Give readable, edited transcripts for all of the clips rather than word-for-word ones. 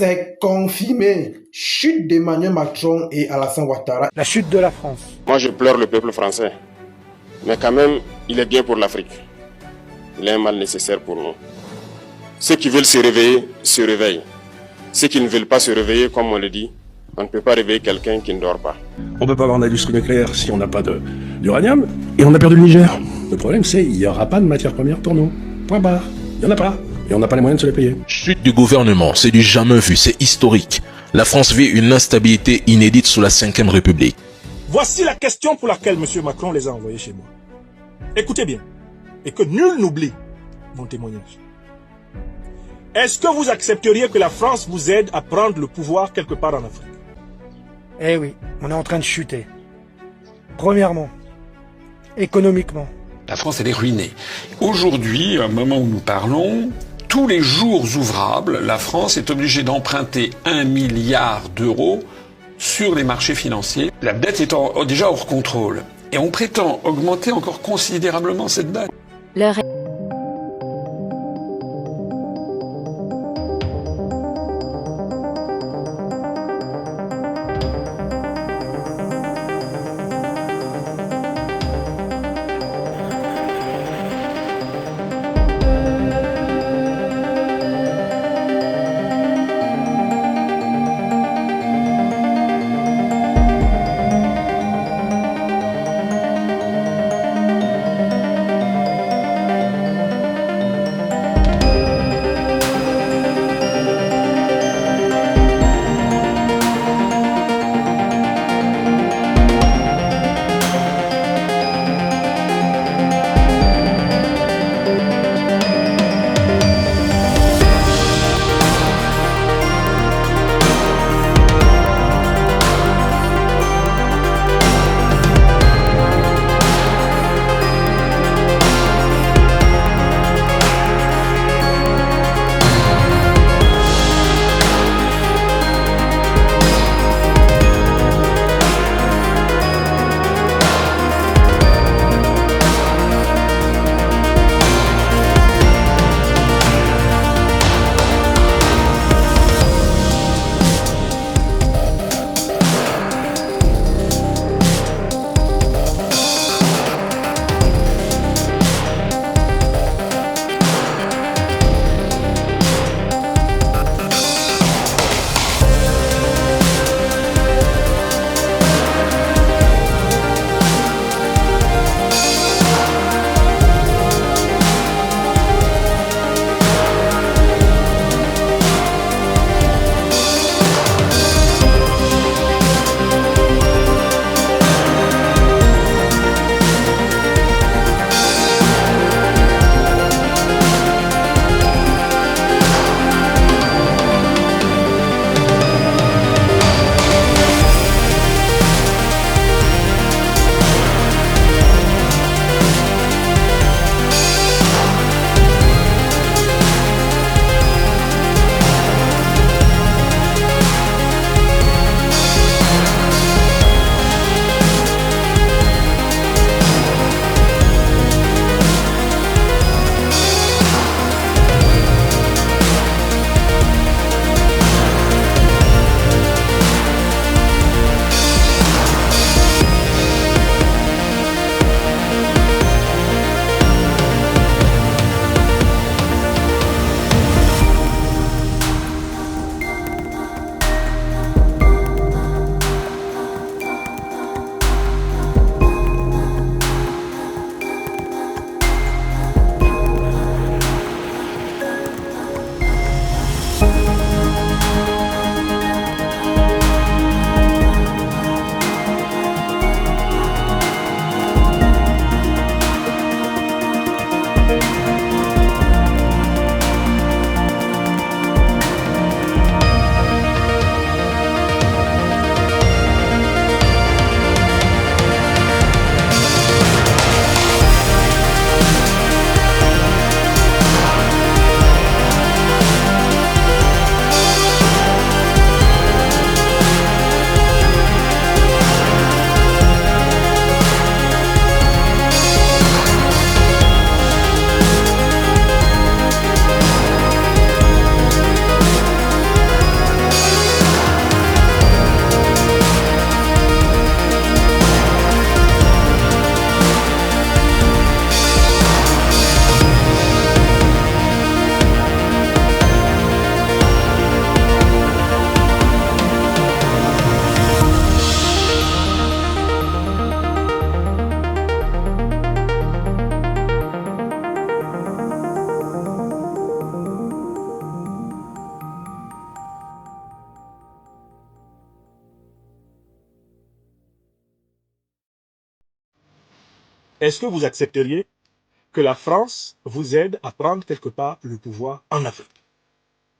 C'est confirmé. Chute d'Emmanuel Macron et Alassane Ouattara. La chute de la France. Moi, je pleure le peuple français. Mais quand même, il est bien pour l'Afrique. Il est un mal nécessaire pour nous. Ceux qui veulent se réveiller, se réveillent. Ceux qui ne veulent pas se réveiller, comme on le dit, on ne peut pas réveiller quelqu'un qui ne dort pas. On ne peut pas avoir d'industrie nucléaire si on n'a pas d'uranium. Et on a perdu le Niger. Le problème, c'est qu'il n'y aura pas de matière première pour nous. Point barre. Il n'y en a pas. Et on n'a pas les moyens de se les payer. Chute du gouvernement, c'est du jamais vu, c'est historique. La France vit une instabilité inédite sous la Ve République. Voici la question pour laquelle M. Macron les a envoyés chez moi. Écoutez bien, et que nul n'oublie mon témoignage. Est-ce que vous accepteriez que la France vous aide à prendre le pouvoir quelque part en Afrique? Eh oui, on est en train de chuter. Premièrement, économiquement. La France, elle est ruinée. Aujourd'hui, au moment où nous parlons, tous les jours ouvrables, la France est obligée d'emprunter 1 milliard d'euros sur les marchés financiers. La dette est déjà hors contrôle. Et on prétend augmenter encore considérablement cette dette. est-ce que vous accepteriez que la France vous aide à prendre quelque part le pouvoir en Afrique?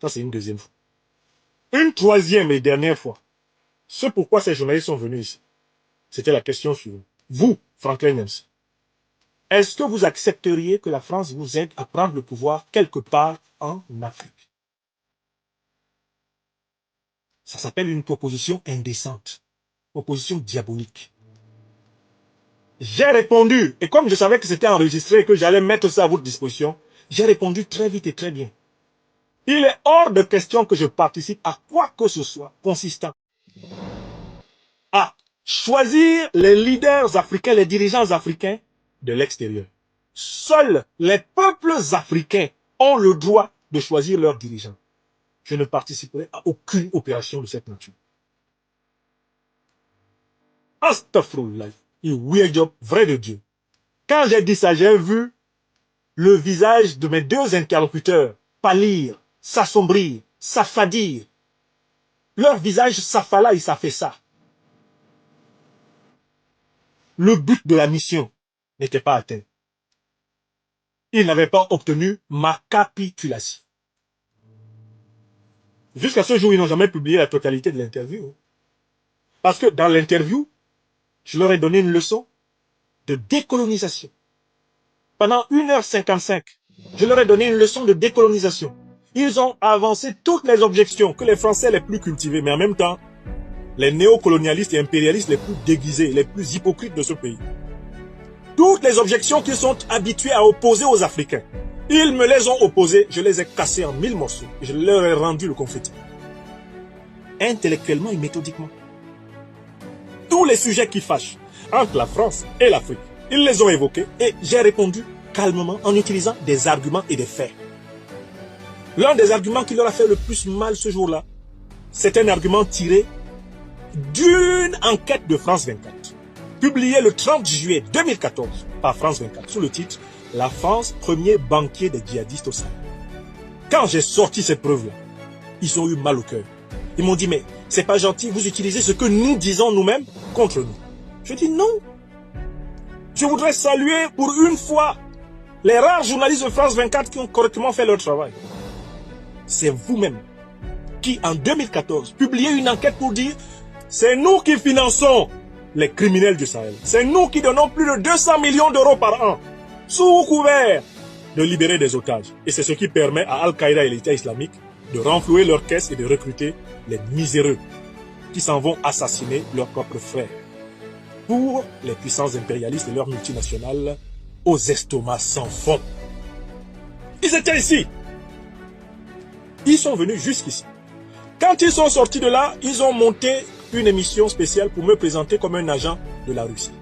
Ça, c'est une deuxième fois. Une troisième et dernière fois. Ce pourquoi ces journalistes sont venus ici. C'était la question suivante. Vous, Franklin Nyamsi, est-ce que vous accepteriez que la France vous aide à prendre le pouvoir quelque part en Afrique? Ça s'appelle une proposition indécente. Proposition diabolique. J'ai répondu, et comme je savais que c'était enregistré et que j'allais mettre ça à votre disposition, j'ai répondu très vite et très bien. Il est hors de question que je participe à quoi que ce soit consistant à choisir les leaders africains, les dirigeants africains de l'extérieur. Seuls les peuples africains ont le droit de choisir leurs dirigeants. Je ne participerai à aucune opération de cette nature. Astaghfirullah, weird job, vrai de Dieu. Quand j'ai dit ça, j'ai vu le visage de mes deux interlocuteurs pâlir, s'assombrir, s'affadir. Leur visage s'affala et ça fait ça. Le but de la mission n'était pas atteint. Ils n'avaient pas obtenu ma capitulation. Jusqu'à ce jour, ils n'ont jamais publié la totalité de l'interview. Parce que dans l'interview, je leur ai donné une leçon de décolonisation. Pendant 1h55, je leur ai donné une leçon de décolonisation. Ils ont avancé toutes les objections que les Français les plus cultivés, mais en même temps, les néocolonialistes et impérialistes les plus déguisés, les plus hypocrites de ce pays. Toutes les objections qu'ils sont habitués à opposer aux Africains. Ils me les ont opposées, je les ai cassées en 1000 morceaux. Et je leur ai rendu le confetti. Intellectuellement et méthodiquement. Tous les sujets qui fâchent entre la France et l'Afrique, ils les ont évoqués et j'ai répondu calmement en utilisant des arguments et des faits. L'un des arguments qui leur a fait le plus mal ce jour-là, c'est un argument tiré d'une enquête de France 24, publiée le 30 juillet 2014 par France 24, sous le titre « La France, premier banquier des djihadistes au Sahel ». Quand j'ai sorti cette preuve-là, ils ont eu mal au cœur. Ils m'ont dit « Mais c'est pas gentil, vous utilisez ce que nous disons nous-mêmes contre nous. » Je dis « Non. Je voudrais saluer pour une fois les rares journalistes de France 24 qui ont correctement fait leur travail. C'est vous-même qui, en 2014, publiez une enquête pour dire « C'est nous qui finançons les criminels du Sahel. C'est nous qui donnons plus de 200 millions d'euros par an, sous couvert de libérer des otages. » Et c'est ce qui permet à Al-Qaïda et l'État islamique de renflouer leurs caisses et de recruter les miséreux qui s'en vont assassiner leurs propres frères pour les puissances impérialistes et leurs multinationales aux estomacs sans fond. Ils étaient ici. Ils sont venus jusqu'ici. Quand ils sont sortis de là, ils ont monté une émission spéciale pour me présenter comme un agent de la Russie.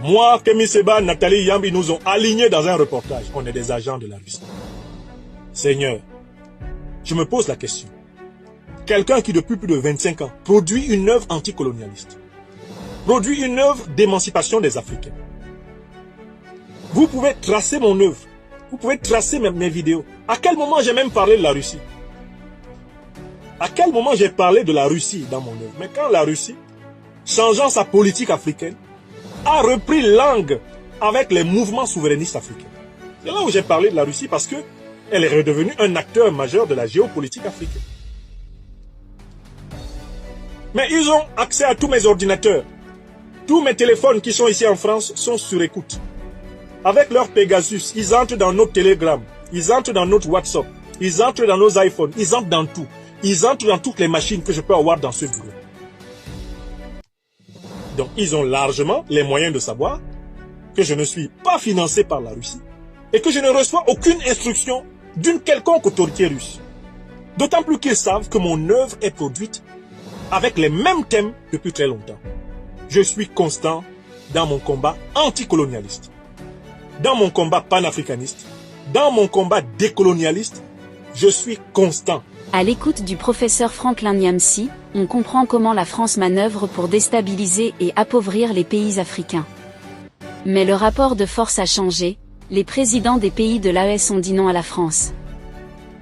Moi, Kémy Séba, Nathalie Yambi nous ont alignés dans un reportage. On est des agents de la Russie. Seigneur, je me pose la question. Quelqu'un qui depuis plus de 25 ans produit une œuvre anticolonialiste, produit une œuvre d'émancipation des Africains. Vous pouvez tracer mon œuvre, vous pouvez tracer mes vidéos. À quel moment j'ai même parlé de la Russie? À quel moment j'ai parlé de la Russie dans mon œuvre? Mais quand la Russie, changeant sa politique africaine, a repris langue avec les mouvements souverainistes africains. C'est là où j'ai parlé de la Russie parce que elle est redevenue un acteur majeur de la géopolitique africaine. Mais ils ont accès à tous mes ordinateurs. Tous mes téléphones qui sont ici en France sont sur écoute. Avec leur Pegasus, ils entrent dans notre Telegram, ils entrent dans notre WhatsApp, ils entrent dans nos iPhones, ils entrent dans tout. Ils entrent dans toutes les machines que je peux avoir dans ce bureau. Donc, ils ont largement les moyens de savoir que je ne suis pas financé par la Russie et que je ne reçois aucune instruction d'une quelconque autorité russe. D'autant plus qu'ils savent que mon œuvre est produite avec les mêmes thèmes depuis très longtemps. Je suis constant dans mon combat anticolonialiste, dans mon combat panafricaniste, dans mon combat décolonialiste. Je suis constant. À l'écoute du professeur Franklin Nyamsi, on comprend comment la France manœuvre pour déstabiliser et appauvrir les pays africains. Mais le rapport de force a changé, les présidents des pays de l'AES ont dit non à la France.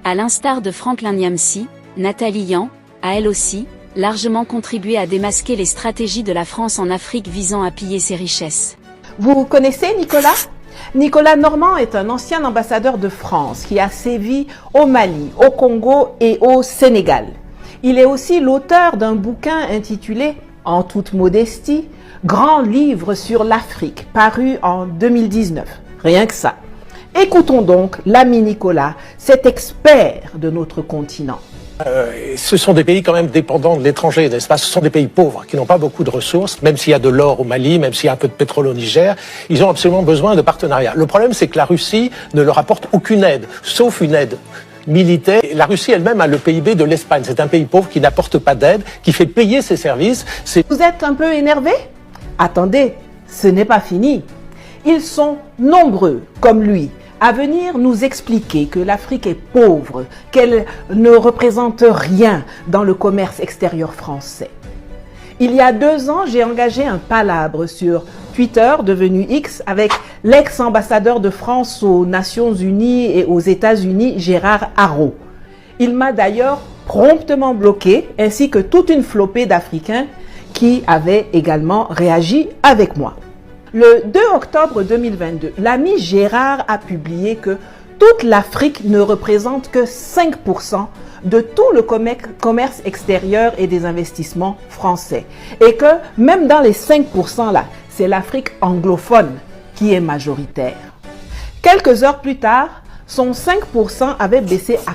À l'instar de Franklin Nyamsi, Nathalie Yan a elle aussi largement contribué à démasquer les stratégies de la France en Afrique visant à piller ses richesses. Vous connaissez Nicolas ? Nicolas Normand est un ancien ambassadeur de France qui a sévi au Mali, au Congo et au Sénégal. Il est aussi l'auteur d'un bouquin intitulé, en toute modestie, Grand livre sur l'Afrique, paru en 2019. Rien que ça. Écoutons donc l'ami Nicolas, cet expert de notre continent. Ce sont des pays quand même dépendants de l'étranger, n'est-ce pas? Ce sont des pays pauvres qui n'ont pas beaucoup de ressources, même s'il y a de l'or au Mali, même s'il y a un peu de pétrole au Niger, ils ont absolument besoin de partenariats. Le problème, c'est que la Russie ne leur apporte aucune aide, sauf une aide militaire. La Russie elle-même a le PIB de l'Espagne. C'est un pays pauvre qui n'apporte pas d'aide, qui fait payer ses services. Vous êtes un peu énervé? Attendez, ce n'est pas fini. Ils sont nombreux, comme lui, à venir nous expliquer que l'Afrique est pauvre, qu'elle ne représente rien dans le commerce extérieur français. Il y a 2 ans, j'ai engagé un palabre sur Twitter, devenu X, avec l'ex-ambassadeur de France aux Nations Unies et aux États-Unis, Gérard Haraud. Il m'a d'ailleurs promptement bloqué, ainsi que toute une flopée d'Africains qui avaient également réagi avec moi. Le 2 octobre 2022, l'ami Gérard a publié que toute l'Afrique ne représente que 5% de tout le commerce extérieur et des investissements français. Et que même dans les 5% là, c'est l'Afrique anglophone qui est majoritaire. Quelques heures plus tard, son 5% avait baissé à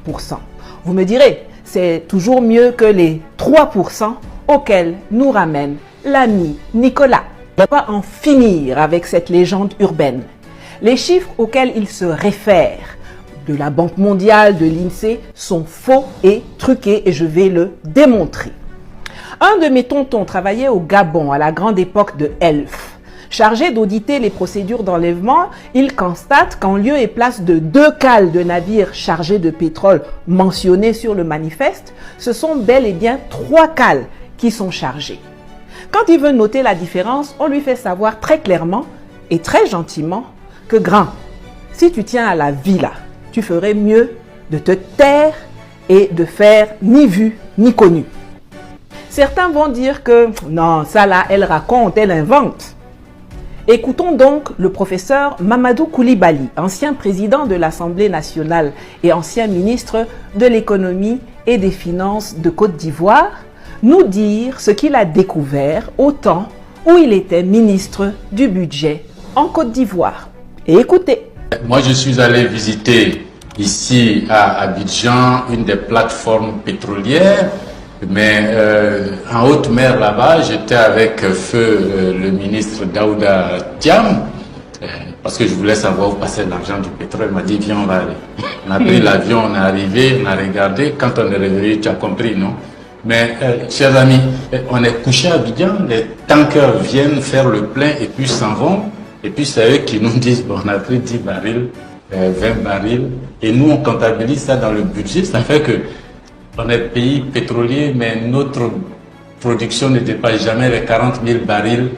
4%. Vous me direz, c'est toujours mieux que les 3% auxquels nous ramène l'ami Nicolas. On ne peut pas en finir avec cette légende urbaine. Les chiffres auxquels il se réfère de la Banque mondiale, de l'INSEE, sont faux et truqués et je vais le démontrer. Un de mes tontons travaillait au Gabon à la grande époque de Elf. Chargé d'auditer les procédures d'enlèvement, il constate qu'en lieu et place de 2 cales de navires chargés de pétrole mentionnés sur le manifeste, ce sont bel et bien 3 cales qui sont chargées. Quand il veut noter la différence, on lui fait savoir très clairement et très gentiment que grand, si tu tiens à la vie là, tu ferais mieux de te taire et de faire ni vu ni connu. Certains vont dire que non, ça là, elle raconte, elle invente. Écoutons donc le professeur Mamadou Koulibaly, ancien président de l'Assemblée nationale et ancien ministre de l'économie et des finances de Côte d'Ivoire, nous dire ce qu'il a découvert au temps où il était ministre du budget en Côte d'Ivoire. Et écoutez. Moi, je suis allé visiter ici à Abidjan une des plateformes pétrolières, mais en haute mer là-bas, j'étais avec feu le ministre Daouda Thiam, parce que je voulais savoir où passait l'argent du pétrole. Il m'a dit, viens, on va aller. On a pris l'avion, on est arrivé, on a regardé. Quand on est revenu, tu as compris, non? Mais, chers amis, on est couché à Abidjan, les tankers viennent faire le plein et puis s'en vont. Et puis c'est eux qui nous disent, bon, on a pris 10 barils, 20 barils. Et nous, on comptabilise ça dans le budget. Ça fait que on est pays pétrolier, mais notre production ne dépasse jamais les 40 000 barils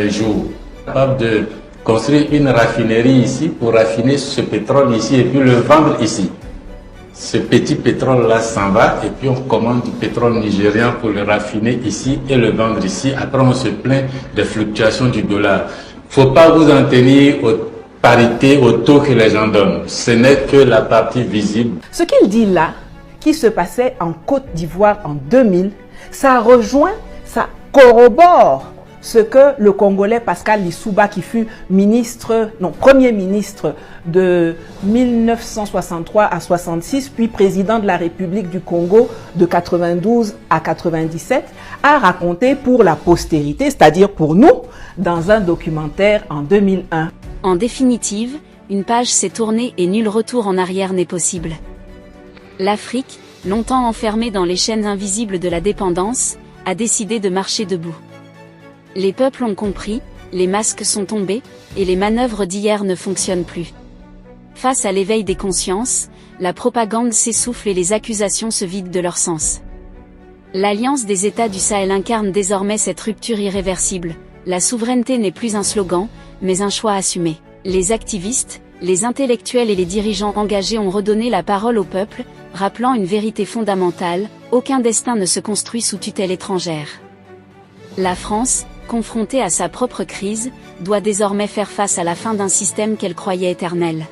jour. Capable de construire une raffinerie ici pour raffiner ce pétrole ici et puis le vendre ici. Ce petit pétrole-là s'en va et puis on commande du pétrole nigérien pour le raffiner ici et le vendre ici. Après, on se plaint des fluctuations du dollar. Faut pas vous en tenir aux parités, au taux que les gens donnent. Ce n'est que la partie visible. Ce qu'il dit là, qui se passait en Côte d'Ivoire en 2000, ça rejoint, ça corrobore ce que le Congolais Pascal Lissouba, qui fut premier ministre de 1963 à 66, puis président de la République du Congo de 92 à 97, a raconté pour la postérité, c'est-à-dire pour nous, dans un documentaire en 2001. En définitive, une page s'est tournée et nul retour en arrière n'est possible. L'Afrique, longtemps enfermée dans les chaînes invisibles de la dépendance, a décidé de marcher debout. Les peuples ont compris, les masques sont tombés, et les manœuvres d'hier ne fonctionnent plus. Face à l'éveil des consciences, la propagande s'essouffle et les accusations se vident de leur sens. L'Alliance des États du Sahel incarne désormais cette rupture irréversible. La souveraineté n'est plus un slogan, mais un choix assumé. Les activistes, les intellectuels et les dirigeants engagés ont redonné la parole au peuple, rappelant une vérité fondamentale, aucun destin ne se construit sous tutelle étrangère. La France, confrontée à sa propre crise, doit désormais faire face à la fin d'un système qu'elle croyait éternel.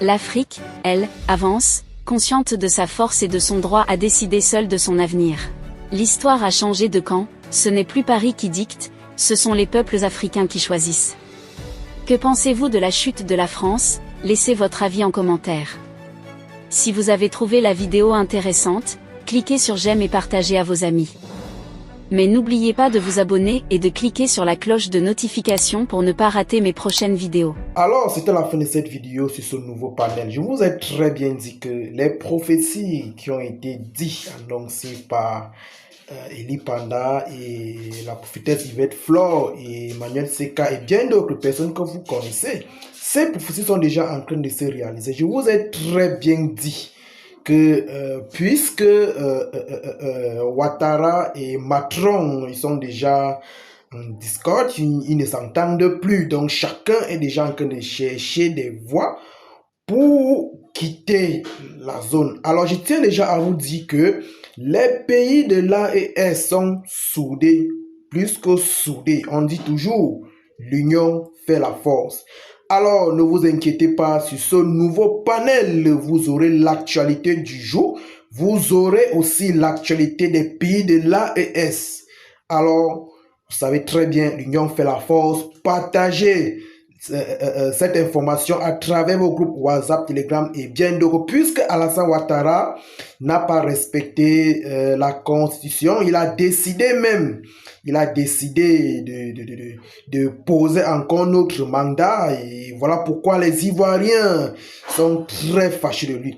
L'Afrique, elle, avance, consciente de sa force et de son droit à décider seule de son avenir. L'histoire a changé de camp, ce n'est plus Paris qui dicte, ce sont les peuples africains qui choisissent. Que pensez-vous de la chute de la France? Laissez votre avis en commentaire. Si vous avez trouvé la vidéo intéressante, cliquez sur j'aime et partagez à vos amis. Mais n'oubliez pas de vous abonner et de cliquer sur la cloche de notification pour ne pas rater mes prochaines vidéos. Alors, c'était la fin de cette vidéo sur ce nouveau panel. Je vous ai très bien dit que les prophéties qui ont été dites, annoncées par Eli Panda et la prophétesse Yvette Flore et Emmanuel Seka et bien d'autres personnes que vous connaissez, ces prophéties sont déjà en train de se réaliser. Je vous ai très bien dit que puisque Ouattara et Macron ils sont déjà en discorde, ils ne s'entendent plus, donc chacun est déjà en train de chercher des voies pour quitter la zone. Alors je tiens déjà à vous dire que les pays de l'AES sont soudés, plus que soudés. On dit toujours l'union fait la force. Alors, ne vous inquiétez pas, sur ce nouveau panel, vous aurez l'actualité du jour. Vous aurez aussi l'actualité des pays de l'AES. Alors, vous savez très bien, l'union fait la force. Partagez cette information à travers vos groupes WhatsApp, Telegram et bien d'autres. Puisque Alassane Ouattara n'a pas respecté la Constitution, il a décidé de poser encore notre mandat et voilà pourquoi les Ivoiriens sont très fâchés de lui.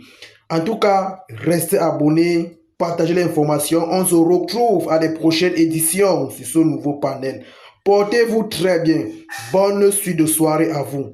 En tout cas, restez abonnés, partagez l'information. On se retrouve à des prochaines éditions sur ce nouveau panel. Portez-vous très bien. Bonne suite de soirée à vous.